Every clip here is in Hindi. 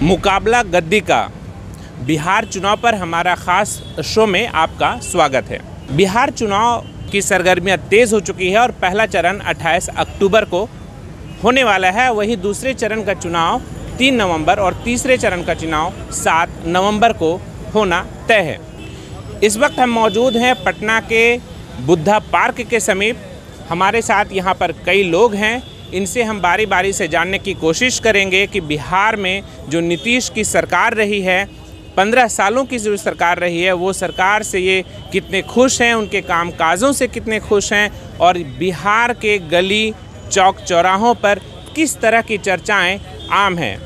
मुकाबला गद्दी का बिहार चुनाव पर हमारा खास शो में आपका स्वागत है। बिहार चुनाव की सरगर्मियां तेज़ हो चुकी है और पहला चरण 28 अक्टूबर को होने वाला है। वहीं दूसरे चरण का चुनाव 3 नवंबर और तीसरे चरण का चुनाव 7 नवंबर को होना तय है। इस वक्त हम मौजूद हैं पटना के बुद्धा पार्क के समीप। हमारे साथ यहाँ पर कई लोग हैं, इनसे हम बारी बारी से जानने की कोशिश करेंगे कि बिहार में जो नीतीश की सरकार रही है, 15 सालों की जो सरकार रही है, वो सरकार से ये कितने खुश हैं, उनके कामकाजों से कितने खुश हैं और बिहार के गली चौक चौराहों पर किस तरह की चर्चाएं आम हैं।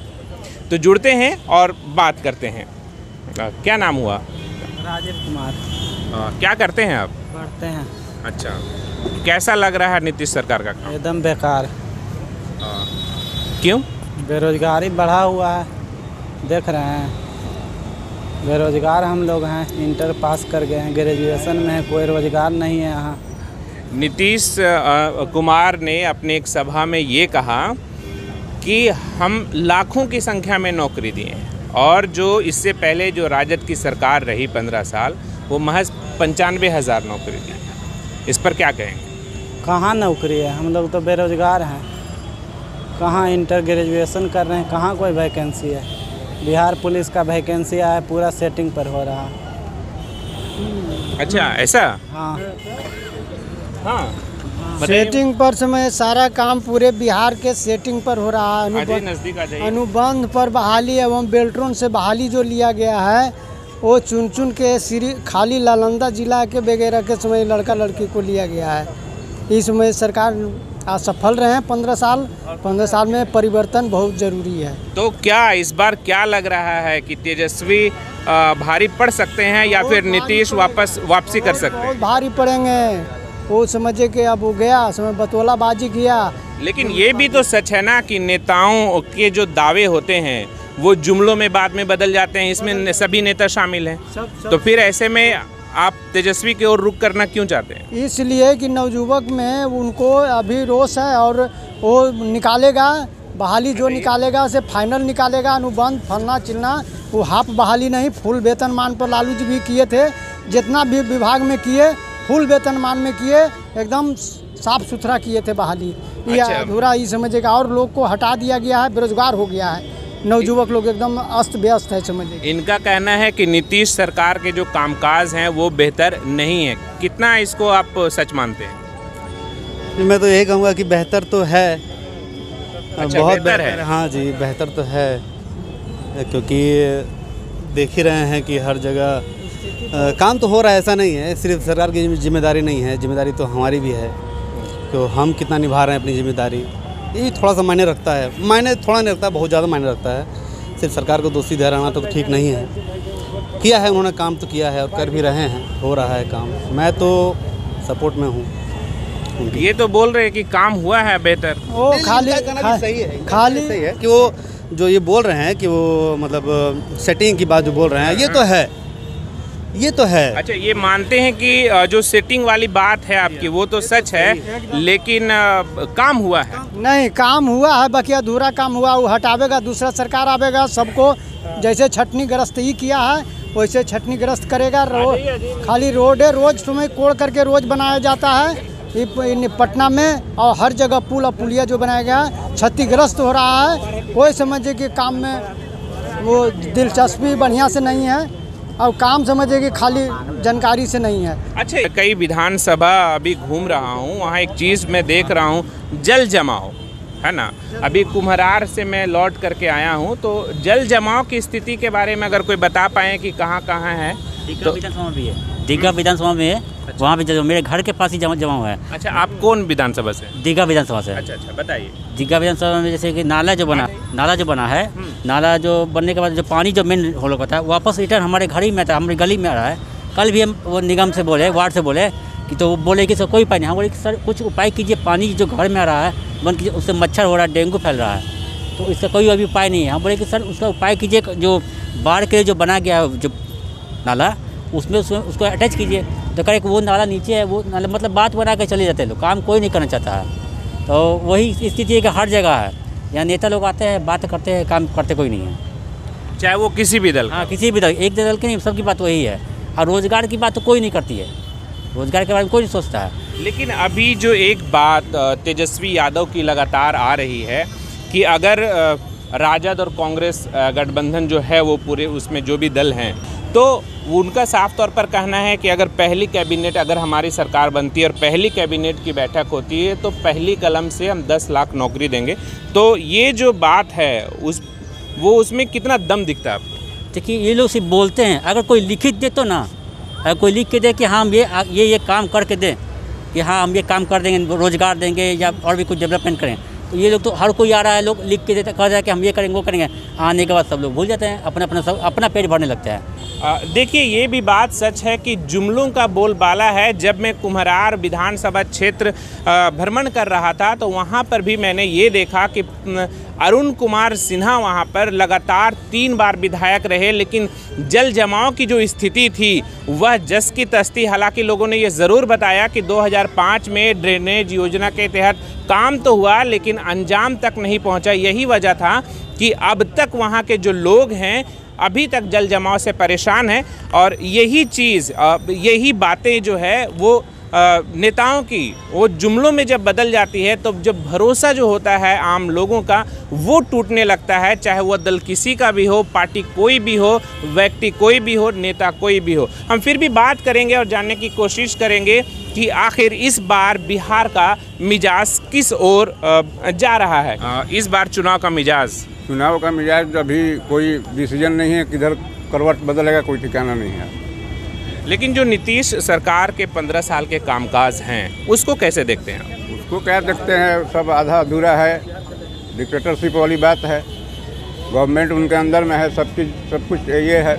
तो जुड़ते हैं और बात करते हैं। क्या नाम हुआ? राजीव कुमार। क्या करते हैं आप? पढ़ते हैं। अच्छा, कैसा लग रहा है नीतीश सरकार का काम? एकदम बेकार। क्यों? बेरोजगारी बढ़ा हुआ है, देख रहे हैं। बेरोजगार हम लोग हैं, इंटर पास कर गए हैं, ग्रेजुएशन में है, कोई रोजगार नहीं है यहाँ। नीतीश कुमार ने अपने एक सभा में ये कहा कि हम लाखों की संख्या में नौकरी दिए हैं और जो इससे पहले जो राजद की सरकार रही 15 साल, वो महज 95,000 नौकरी दी है। इस पर क्या कहेंगे? कहाँ नौकरी है? हम लोग तो बेरोजगार हैं। कहाँ इंटर ग्रेजुएशन कर रहे हैं, कहाँ कोई वैकेंसी है? बिहार पुलिस का वैकेंसी आया, पूरा सेटिंग पर हो रहा। अच्छा, ऐसा? हाँ हाँ, सेटिंग पर समय सारा काम पूरे बिहार के सेटिंग पर हो रहा है। नजदीक आ जाइए। अनुबंध पर बहाली एवं बेल्ट्रोन से बहाली जो लिया गया है, वो चुन चुन के खाली नालंदा जिला के वगैरह के समय लड़का लड़की को लिया गया है। इस समय सरकार असफल रहे हैं 15 साल में परिवर्तन बहुत ज़रूरी है। तो क्या इस बार क्या लग रहा है कि तेजस्वी भारी पड़ सकते हैं या फिर नीतीश वापसी कर सकते हैं? बहुत भारी पड़ेंगे। वो समझे कि अब वो गया समय बतौलाबाजी किया। लेकिन ये भी तो सच है ना कि नेताओं के जो दावे होते हैं वो जुमलों में बाद में बदल जाते हैं। इसमें सभी नेता शामिल हैं। तो फिर ऐसे में आप तेजस्वी की ओर रुख करना क्यों चाहते हैं? इसलिए कि नवयुवक में उनको अभी रोष है और वो निकालेगा बहाली, जो निकालेगा उसे फाइनल निकालेगा। अनुबंध फलना चिलना, वो हाफ बहाली नहीं, फुल वेतनमान पर लालू जी भी किए थे। जितना भी विभाग में किए, फुल वेतनमान में किए, एकदम साफ सुथरा किए थे बहाली। ये अधूरा ही समझेगा और लोग को हटा दिया गया है, बेरोजगार हो गया है। नवयुवक लोग एकदम अस्त व्यस्त है, समझिए। इनका कहना है कि नीतीश सरकार के जो कामकाज हैं वो बेहतर नहीं है। कितना इसको आप सच मानते हैं? मैं तो यही कहूँगा कि बेहतर तो है। अच्छा, बहुत बेहतर है। हाँ जी, बेहतर तो है, क्योंकि देख ही रहे हैं कि हर जगह काम तो हो रहा है। ऐसा नहीं है सिर्फ सरकार की जिम्मेदारी नहीं है, जिम्मेदारी तो हमारी भी है। तो हम कितना निभा रहे हैं अपनी जिम्मेदारी, ये थोड़ा सा मायने रखता है। मायने थोड़ा नहीं रखता, बहुत ज़्यादा मायने रखता है। सिर्फ सरकार को दोषी ठहराना तो ठीक नहीं है। किया है उन्होंने, काम तो किया है और कर भी रहे हैं, हो रहा है काम। मैं तो सपोर्ट में हूँ। ये तो बोल रहे हैं कि काम हुआ है बेहतर। वो खाली सही है कि वो जो ये बोल रहे हैं कि वो मतलब सेटिंग की बात जो बोल रहे हैं, ये तो है। अच्छा, ये मानते हैं कि जो सेटिंग वाली बात है आपकी वो तो सच है, लेकिन काम हुआ है? नहीं, काम हुआ है, बाकी अधूरा काम हुआ। वो हटावेगा, दूसरा सरकार आवेगा, सबको जैसे छटनी ग्रस्त ही किया है वैसे छटनी ग्रस्त करेगा। खाली रोड है, रोज तुम्हें कोड़ करके रोज बनाया जाता है पटना में, और हर जगह पुल और पुलिया जो बनाया गया है क्षतिग्रस्त हो रहा है। कोई समझे कि काम में वो दिलचस्पी बढ़िया से नहीं है और काम समझे कि खाली जानकारी से नहीं है। अच्छा, कई विधानसभा अभी घूम रहा हूँ, वहाँ एक चीज़ मैं देख रहा हूँ, जल जमाव है ना। अभी कुम्हरार से मैं लौट करके आया हूँ, तो जल जमाव की स्थिति के बारे में अगर कोई बता पाए कि कहाँ कहाँ है? दीघा विधानसभा भी है, दीघा विधानसभा में है। अच्छा। वहाँ पे मेरे घर के पास ही जमा हुआ है। अच्छा, आप कौन विधानसभा से? दीघा विधानसभा से। अच्छा, बताइए। दीघा विधानसभा में जैसे कि नाला जो बना है, नाला जो बनने के बाद जो पानी जो मेन होल होता है वापस रिटर्न हमारे घर ही में आता है, हमारी गली में आ रहा है। कल भी हम वो निगम से बोले, वार्ड से बोले कि, तो वो बोले कि सर कोई उपाय नहीं। हम बोले कि सर कुछ उपाय कीजिए, पानी जो घर में आ रहा है बंद कीजिए, उससे मच्छर हो रहा है, डेंगू फैल रहा है, तो इसका कोई अभी उपाय नहीं है। हम बोले कि सर उसका उपाय कीजिए, जो बाढ़ के जो बना गया जो नाला उसमें उसको अटैच कीजिए। तो कहे कि वो नाला नीचे है, वो नाला मतलब बात बना के चले जाते हैं लोग, काम कोई नहीं करना चाहता है। तो वही स्थिति है कि हर जगह है, यहाँ नेता लोग आते हैं, बात करते हैं, काम करते कोई नहीं है। चाहे वो किसी भी दल का। हाँ, किसी भी दल, एक दल की नहीं, सबकी बात वही है। और रोज़गार की बात तो कोई नहीं करती है, रोज़गार के बारे में कोई नहीं सोचता है। लेकिन अभी जो एक बात तेजस्वी यादव की लगातार आ रही है कि अगर राजद और कांग्रेस गठबंधन जो है वो पूरे उसमें जो भी दल हैं, तो उनका साफ तौर पर कहना है कि अगर पहली कैबिनेट, अगर हमारी सरकार बनती है और पहली कैबिनेट की बैठक होती है तो पहली कलम से हम 10 लाख नौकरी देंगे। तो ये जो बात है उसमें कितना दम दिखता है आपको? देखिए, ये लोग सिर्फ बोलते हैं, अगर कोई लिखित दे तो ना, अगर कोई लिख के दे कि हाँ हम ये काम करके दें, कि हाँ हम ये काम कर देंगे, रोज़गार देंगे या और भी कुछ डेवलपमेंट करें, तो ये लोग तो हर कोई आ रहा है, लोग लिख के देते, कह रहा है कि हम ये करेंगे वो करेंगे, आने के बाद सब लोग भूल जाते हैं, अपना पेट भरने लगता है। देखिए, ये भी बात सच है कि जुमलों का बोलबाला है। जब मैं कुम्हरार विधानसभा क्षेत्र भ्रमण कर रहा था तो वहाँ पर भी मैंने ये देखा कि अरुण कुमार सिन्हा वहाँ पर लगातार 3 बार विधायक रहे, लेकिन जल जमाव की जो स्थिति थी वह जस की तस थी। हालांकि लोगों ने ये ज़रूर बताया कि 2005 में ड्रेनेज योजना के तहत काम तो हुआ लेकिन अंजाम तक नहीं पहुँचा। यही वजह था कि अब तक वहाँ के जो लोग हैं अभी तक जल जमाव से परेशान हैं। और यही चीज़, यही बातें जो है वो नेताओं की वो जुमलों में जब बदल जाती है तो जब भरोसा जो होता है आम लोगों का वो टूटने लगता है, चाहे वो दल किसी का भी हो, पार्टी कोई भी हो, व्यक्ति कोई भी हो, नेता कोई भी हो। हम फिर भी बात करेंगे और जानने की कोशिश करेंगे कि आखिर इस बार बिहार का मिजाज किस ओर जा रहा है। इस बार चुनाव का मिजाज अभी कोई डिसीजन नहीं है, किधर करवट बदलेगा कोई ठिकाना नहीं है। लेकिन जो नीतीश सरकार के 15 साल के कामकाज हैं उसको कैसे देखते हैं आप? उसको क्या देखते हैं, सब आधा अधूरा है, डिक्टेटरशिप वाली बात है, गवर्नमेंट उनके अंदर में है, सब कुछ ये है।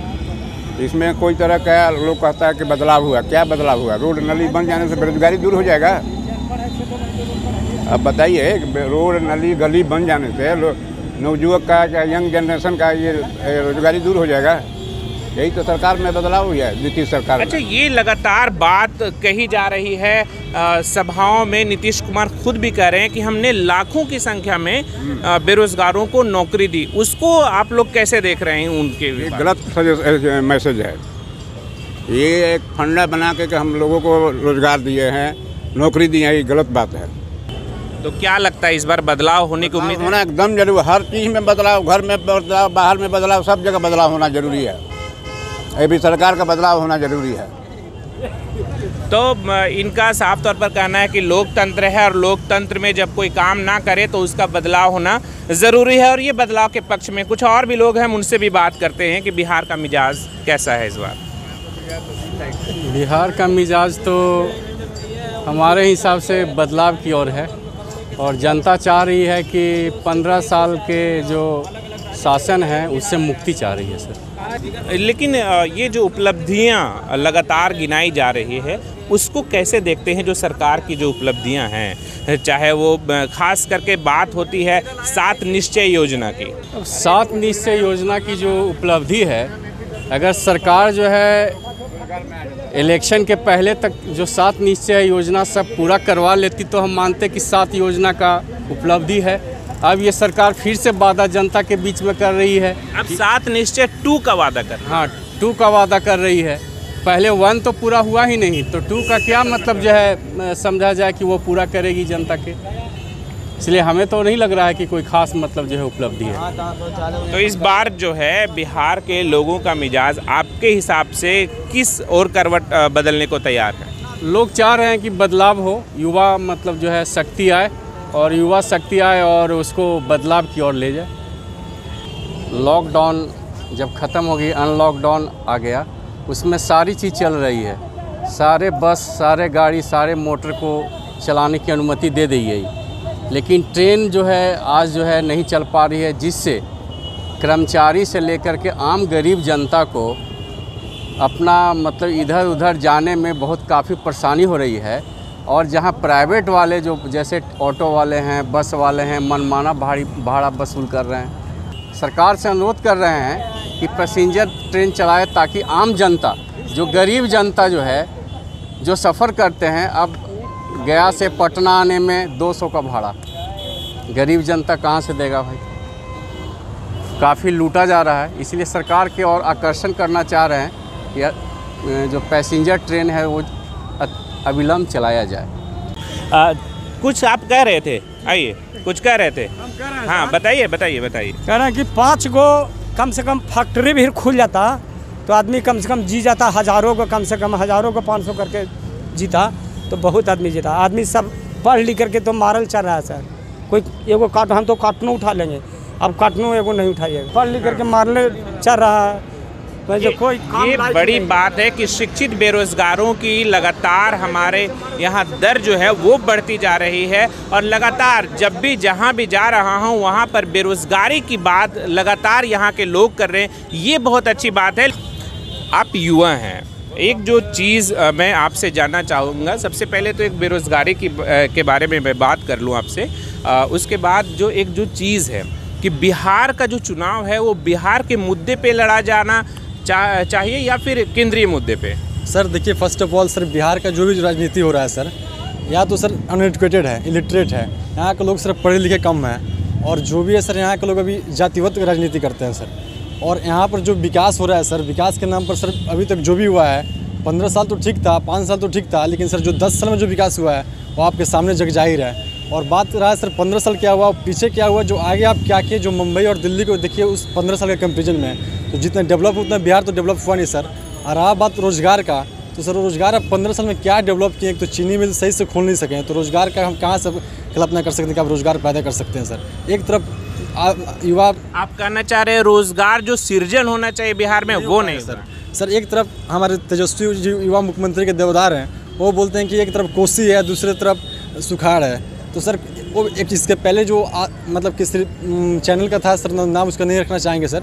इसमें कोई तरह का लोग कहता है कि बदलाव हुआ, क्या बदलाव हुआ? रोड नली बन जाने से बेरोजगारी दूर हो जाएगा? अब बताइए, रोड नली गली बन जाने से नवयुवक का या यंग जनरेशन का ये रोजगारी दूर हो जाएगा? यही तो सरकार में बदलाव हुआ है, नीतीश सरकार। अच्छा, ये लगातार बात कही जा रही है सभाओं में, नीतीश कुमार खुद भी कह रहे हैं कि हमने लाखों की संख्या में बेरोजगारों को नौकरी दी। उसको आप लोग कैसे देख रहे हैं? उनके गलत मैसेज है ये। एक फंडा बना के हम लोगों को रोजगार दिए हैं, नौकरी दी है, ये गलत बात है। तो क्या लगता है इस बार बदलाव होने की उम्मीद होना एकदम जरूर, हर चीज़ में बदलाव, घर में बदलाव, बाहर में बदलाव, सब जगह बदलाव होना जरूरी है। ये भी सरकार का बदलाव होना जरूरी है। तो इनका साफ तौर पर कहना है कि लोकतंत्र है और लोकतंत्र में जब कोई काम ना करे तो उसका बदलाव होना ज़रूरी है। और ये बदलाव के पक्ष में कुछ और भी लोग हैं, हम उनसे भी बात करते हैं कि बिहार का मिजाज कैसा है इस बार। बिहार का मिजाज तो हमारे हिसाब से बदलाव की ओर है और जनता चाह रही है कि 15 साल के जो शासन है उससे मुक्ति चाह रही है सर। लेकिन ये जो उपलब्धियां लगातार गिनाई जा रही है उसको कैसे देखते हैं? जो सरकार की जो उपलब्धियां हैं, चाहे वो खास करके बात होती है 7 निश्चय योजना की। 7 निश्चय योजना की जो उपलब्धि है, अगर सरकार जो है इलेक्शन के पहले तक जो 7 निश्चय योजना सब पूरा करवा लेती तो हम मानते कि 7 योजना का उपलब्धि है। अब ये सरकार फिर से वादा जनता के बीच में कर रही है। अब 7 निश्चय 2 का वादा कर रही है। हाँ, 2 का वादा कर रही है। पहले 1 तो पूरा हुआ ही नहीं, तो 2 का क्या मतलब जो है समझा जाए कि वो पूरा करेगी जनता के। इसलिए हमें तो नहीं लग रहा है कि कोई खास मतलब जो है उपलब्धि है। तो इस बार जो है बिहार के लोगों का मिजाज आपके हिसाब से किस ओर करवट बदलने को तैयार है? लोग चाह रहे हैं कि बदलाव हो, युवा मतलब जो है शक्ति आए और युवा शक्ति आए और उसको बदलाव की ओर ले जाए। लॉकडाउन जब ख़त्म हो गई, अनलॉकडाउन आ गया, उसमें सारी चीज़ चल रही है, सारे बस, सारे गाड़ी, सारे मोटर को चलाने की अनुमति दे दी गई, लेकिन ट्रेन जो है आज जो है नहीं चल पा रही है, जिससे कर्मचारी से लेकर के आम गरीब जनता को अपना मतलब इधर उधर जाने में बहुत काफ़ी परेशानी हो रही है। और जहां प्राइवेट वाले जो जैसे ऑटो वाले हैं, बस वाले हैं, मनमाना भाड़ा वसूल कर रहे हैं। सरकार से अनुरोध कर रहे हैं कि पैसेंजर ट्रेन चलाए ताकि आम जनता, जो गरीब जनता जो है, जो सफ़र करते हैं, अब गया से पटना आने में 200 का भाड़ा, गरीब जनता कहाँ से देगा भाई? काफ़ी लूटा जा रहा है। इसलिए सरकार के और आकर्षण करना चाह रहे हैं कि जो पैसेंजर ट्रेन है वो अविलंब चलाया जाए। कुछ आप कह रहे थे, आइए कुछ कह रहे थे। हाँ बताइए बताइए बताइए। कह रहे हैं कि 5 गो कम से कम फैक्ट्री भी खुल जाता तो आदमी कम से कम जी जाता, हज़ारों को कम से कम हज़ारों को 500 करके जीता तो बहुत आदमी जीता। आदमी सब पढ़ लिख करके तो मारल चल रहा है सर। कोई एगो काट, हम तो काटनों उठा लेंगे, अब काटनों एगो नहीं उठाइएगा, पढ़ लिख करके मारने चल रहा है। ये बड़ी बात है कि शिक्षित बेरोजगारों की लगातार हमारे यहाँ दर जो है वो बढ़ती जा रही है और लगातार जब भी जहाँ भी जा रहा हूँ वहाँ पर बेरोजगारी की बात लगातार यहाँ के लोग कर रहे हैं। ये बहुत अच्छी बात है। आप युवा हैं, एक जो चीज़ मैं आपसे जानना चाहूँगा, सबसे पहले तो एक बेरोज़गारी के बारे में मैं बात कर लूँ आपसे, उसके बाद जो एक जो चीज़ है कि बिहार का जो चुनाव है वो बिहार के मुद्दे पे लड़ा जाना चाहिए या फिर केंद्रीय मुद्दे पे? सर देखिए, first of all sir Bihar का जो भी राजनीति हो रहा है सर, या तो सर अनएजुकेटेड है, इलिटरेट है, यहाँ के लोग सर पढ़े लिखे कम हैं, और जो भी है सर यहाँ के लोग अभी जातिगत राजनीति करते हैं सर। और यहाँ पर जो विकास हो रहा है सर, विकास के नाम पर सर अभी तक जो भी हुआ है, 15 साल तो ठीक था, 5 साल तो ठीक था, लेकिन सर जो 10 साल में जो विकास हुआ है वो आपके सामने जग जाहिर है। और बात रहा है सर 15 साल क्या हुआ, पीछे क्या हुआ, जो आगे आप क्या किए, जो मुंबई और दिल्ली को देखिए उस 15 साल के कंपेरिजन में, तो जितना डेवलप उतना बिहार तो डेवलप हुआ नहीं सर। और रहा बात रोज़गार का, तो सर रोज़गार अब 15 साल में क्या डेवलप किए, तो चीनी मिल सही से खोल नहीं सके, तो रोज़गार का हम कहाँ से कल्पना कर सकते हैं कि आप रोज़गार पैदा कर सकते हैं सर। एक तरफ युवा, आप कहना चाह रहे हैं रोज़गार जो सृजन होना चाहिए बिहार में वो नहीं सर। एक तरफ हमारे तेजस्वी जी युवा मुख्यमंत्री के देवदार हैं, वो बोलते हैं कि एक तरफ कोसी है, दूसरी तरफ सुखाड़ है। तो सर वो एक इसके पहले जो मतलब किस चैनल का था सर, नाम उसका नहीं रखना चाहेंगे सर,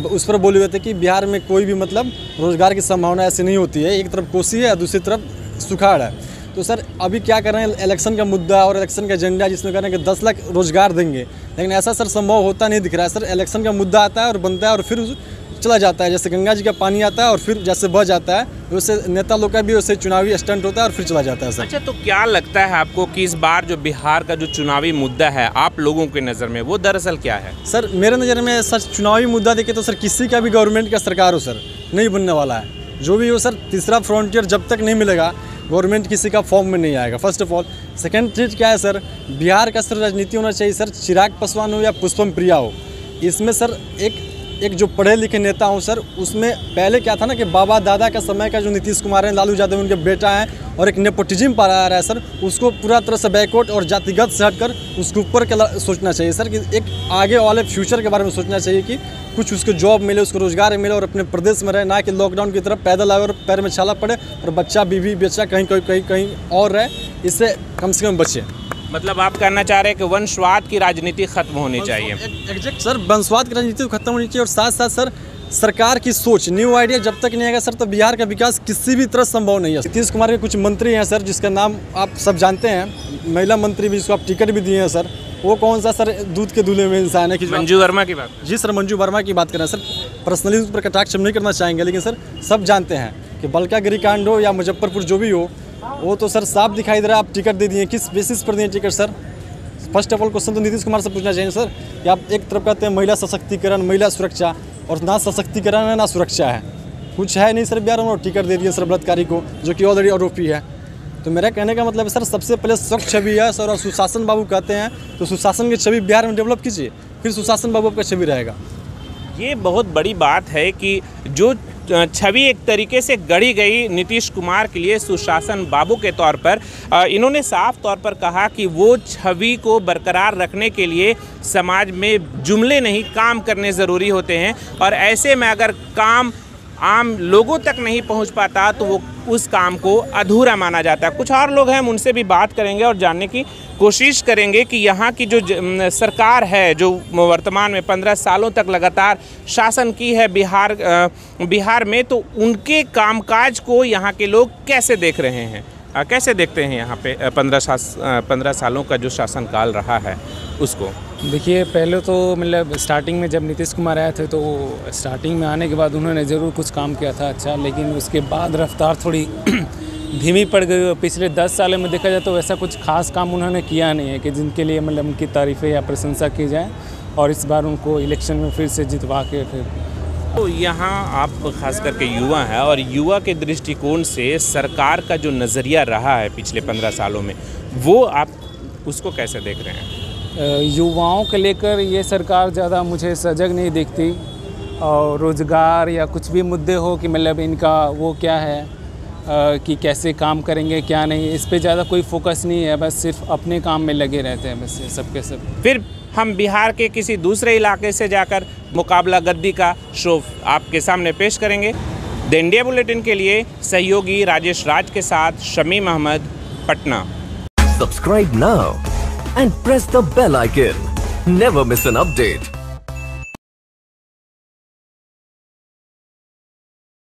उस पर बोले हुए थे कि बिहार में कोई भी मतलब रोज़गार की संभावना ऐसी नहीं होती है, एक तरफ कोसी है, दूसरी तरफ सुखाड़ है। तो सर अभी क्या कर रहे हैं, इलेक्शन का मुद्दा और इलेक्शन का एजेंडा जिसमें कह रहे हैं कि 10 लाख रोज़गार देंगे, लेकिन ऐसा सर संभव होता नहीं दिख रहा है सर। इलेक्शन का मुद्दा आता है और बनता है और फिर चला जाता है, जैसे गंगा जी का पानी आता है और फिर जैसे बह जाता है, वैसे नेता लोग का भी वैसे चुनावी स्टंट होता है और फिर चला जाता है सर। अच्छा, तो क्या लगता है आपको कि इस बार जो बिहार का जो चुनावी मुद्दा है आप लोगों के नज़र में वो दरअसल क्या है? सर मेरे नज़र में सर चुनावी मुद्दा देखे तो सर किसी का भी गवर्नमेंट का सरकार हो सर नहीं बनने वाला है, जो भी हो सर। तीसरा फ्रंटियर जब तक नहीं मिलेगा, गवर्नमेंट किसी का फॉर्म में नहीं आएगा, फर्स्ट ऑफ ऑल। सेकेंड चीज़ क्या है सर, बिहार का सर राजनीति होना चाहिए सर, चिराग पासवान हो या पुष्पम प्रिया हो, इसमें सर एक जो पढ़े लिखे नेता हो सर, उसमें पहले क्या था ना कि बाबा दादा का समय का जो नीतीश कुमार हैं, लालू यादव उनके बेटा हैं, और एक नेपोटिज्म पा रहा है सर, उसको पूरा तरह से बैकवर्ड और जातिगत से हटकर उसके ऊपर के सोचना चाहिए सर, कि एक आगे वाले फ्यूचर के बारे में सोचना चाहिए कि कुछ उसको जॉब मिले, उसको रोज़गार मिले और अपने प्रदेश में रहे, ना कि लॉकडाउन की तरफ पैदल आए और पैर में छाला पड़े और बच्चा बीवी बच्चा कहीं और रहे, इससे कम से कम बचे। मतलब आप कहना चाह रहे हैं कि वंशवाद की राजनीति खत्म होनी चाहिए? एग्जैक्ट सर, वंशवाद की राजनीति खत्म होनी चाहिए, और साथ साथ सर सरकार की सोच, न्यू आइडिया जब तक नहीं आएगा सर, तो बिहार का विकास किसी भी तरह संभव नहीं है। नीतीश कुमार के कुछ मंत्री हैं सर, जिसका नाम आप सब जानते हैं, महिला मंत्री भी, जिसको आप टिकट भी दिए हैं सर, वो कौन सा सर दूध के दूल्हे में इंसान है कि मंजू वर्मा की बात? जी सर, मंजू वर्मा की बात कर रहे हैं सर। पर्सनली उस पर कटाक्ष नहीं करना चाहेंगे, लेकिन सर सब जानते हैं कि बलकागिरी कांड हो या मुजफ्फरपुर जो भी हो, वो तो सर साफ दिखाई दे रहा है। आप टिकट दे दिए, किस बेसिस पर दिए ticket sir? First of all question तो नीतीश कुमार से पूछना चाहिए सर, कि आप एक तरफ कहते हैं महिला सशक्तिकरण, महिला सुरक्षा, और ना सशक्तिकरण है ना सुरक्षा है, कुछ है नहीं सर बिहार में, टिकट दे दिए सर बलात्कारी को, जो कि ऑलरेडी आरोपी है। तो मेरा कहने का मतलब है सर, सबसे पहले स्वच्छ छवि है सर, और सुशासन बाबू कहते हैं, तो सुशासन की छवि बिहार में डेवलप कीजिए, फिर सुशासन बाबू आपका छवि रहेगा। ये बहुत बड़ी बात है कि जो छवि एक तरीके से गढ़ी गई नीतीश कुमार के लिए सुशासन बाबू के तौर पर, इन्होंने साफ तौर पर कहा कि वो छवि को बरकरार रखने के लिए समाज में जुमले नहीं काम करने ज़रूरी होते हैं, और ऐसे में अगर काम आम लोगों तक नहीं पहुंच पाता तो वो उस काम को अधूरा माना जाता है। कुछ और लोग हैं, हम उनसे भी बात करेंगे और जानने की कोशिश करेंगे कि यहाँ की जो सरकार है, जो वर्तमान में 15 सालों तक लगातार शासन की है बिहार में, तो उनके कामकाज को यहाँ के लोग कैसे देख रहे हैं, कैसे देखते हैं यहाँ पे 15 सालों का जो शासनकाल रहा है उसको? देखिए, पहले तो मतलब स्टार्टिंग में जब नीतीश कुमार आए थे, तो स्टार्टिंग में आने के बाद उन्होंने ज़रूर कुछ काम किया था अच्छा, लेकिन उसके बाद रफ्तार थोड़ी धीमी पड़ गई। पिछले 10 सालों में देखा जाए तो वैसा कुछ खास काम उन्होंने किया नहीं है कि जिनके लिए मतलब उनकी तारीफ़ें या प्रशंसा की जाए। और इस बार उनको इलेक्शन में फिर से जितवा के फिर। तो यहाँ आप खास करके युवा हैं और युवा के दृष्टिकोण से सरकार का जो नज़रिया रहा है पिछले 15 सालों में, वो आप उसको कैसे देख रहे हैं? युवाओं के लेकर ये सरकार ज़्यादा मुझे सजग नहीं दिखती, और रोज़गार या कुछ भी मुद्दे हो कि मतलब इनका वो क्या है कि कैसे काम करेंगे क्या नहीं, इस पे ज़्यादा कोई फोकस नहीं है, बस सिर्फ अपने काम में लगे रहते हैं बस सबके सब। फिर हम बिहार के किसी दूसरे इलाके से जाकर मुकाबला गद्दी का शो आपके सामने पेश करेंगे। द इंडिया बुलेटिन के लिए सहयोगी राजेश राज के साथ Shamim Ahmad, Patna. Subscribe now and press the bell icon. Never miss an update.